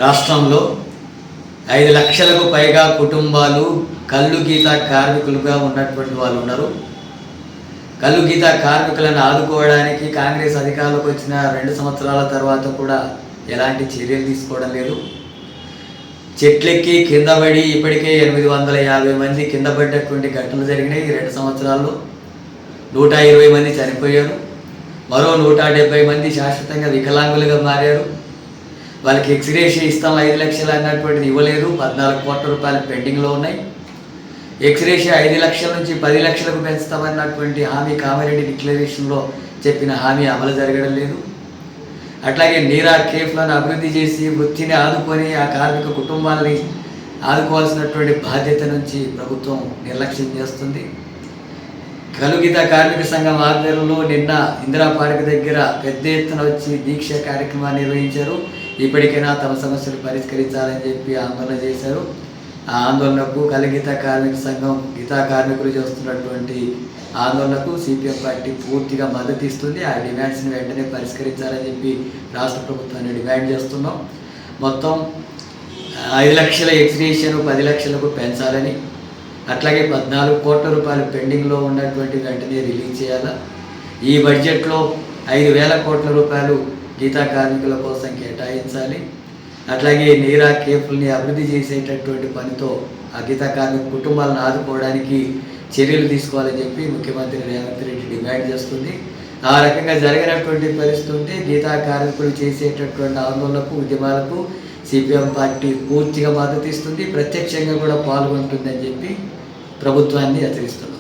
రాష్ట్రంలో 5 లక్షలకు పైగా కుటుంబాలు కల్లు గీత కార్మికులుగా ఉన్నటువంటి వాళ్ళు ఉన్నారు. కల్లు గీత కార్మికులను ఆదుకోవడానికి కాంగ్రెస్ అధికారంలోకి వచ్చిన 2 సంవత్సరాల తర్వాత కూడా ఎలాంటి చర్యలు తీసుకోవడం లేదు. చెట్లెక్కి కింద పడి ఇప్పటికే 850 మంది కింద పడ్డటువంటి ఘటనలు జరిగినాయి. 2 సంవత్సరాల్లో 120 మంది చనిపోయారు. మరో 170 మంది శాశ్వతంగా వికలాంగులుగా మారారు. వాళ్ళకి ఎక్స్గ్రేషియా ఇస్తాం 5 లక్షలు అన్నటువంటిది ఇవ్వలేదు. 14 కోట్ల రూపాయలు పెండింగ్లో ఉన్నాయి. ఎక్స్గ్రేషియా 5 లక్షల నుంచి 10 లక్షలకు పెంచుతామన్నటువంటి హామీ కామారెడ్డి డిక్లరేషన్లో చెప్పిన హామీ అమలు జరగడం లేదు. అట్లాగే నీరా కేఫ్లను అభివృద్ధి చేసి వృత్తిని ఆదుకొని ఆ కార్మిక కుటుంబాలని ఆదుకోవాల్సినటువంటి బాధ్యత నుంచి ప్రభుత్వం నిర్లక్ష్యం చేస్తుంది. కల్లు గీత కార్మిక సంఘం ఆధ్వర్యంలో నిన్న ఇందిరా పార్క్ దగ్గర పెద్ద ఎత్తున వచ్చి దీక్ష కార్యక్రమాన్ని నిర్వహించారు. ఇప్పటికైనా తమ సమస్యలు పరిష్కరించాలని చెప్పి ఆందోళన చేశారు. ఆ ఆందోళనకు కల్లు గీత కార్మిక సంఘం గీతా కార్మికులు చేస్తున్నటువంటి ఆందోళనకు సిపిఎం పార్టీ పూర్తిగా మద్దతు ఇస్తుంది. ఆ డిమాండ్స్ని వెంటనే పరిష్కరించాలని చెప్పి రాష్ట్ర ప్రభుత్వాన్ని డిమాండ్ చేస్తున్నాం. మొత్తం 5 లక్షల ఎక్స్గ్రేషియాను 10 లక్షలకు పెంచాలని, అట్లాగే 14 కోట్ల రూపాయలు పెండింగ్లో ఉన్నటువంటి వెంటనే రిలీజ్ చేయాలా. ఈ బడ్జెట్లో 5,000 కోట్ల రూపాయలు గీతా కార్మికుల కోసం కేటాయించాలి. అట్లాగే నీరా కేఫ్ని అభివృద్ధి చేసేటటువంటి పనితో ఆ గీతా కార్మిక కుటుంబాలను ఆదుకోవడానికి చర్యలు తీసుకోవాలని చెప్పి ముఖ్యమంత్రి రేవంత్ రెడ్డి డిమాండ్ చేస్తుంది. ఆ రకంగా జరిగినటువంటి పరిస్థితి ఉంటే గీతా కార్మికులు చేసేటటువంటి ఆందోళనకు ఉద్యమాలకు సిపిఎం పార్టీ పూర్తిగా మద్దతు ఇస్తుంది. ప్రత్యక్షంగా కూడా పాల్గొంటుందని చెప్పి ప్రభుత్వాన్ని హెచ్చరిస్తున్నారు.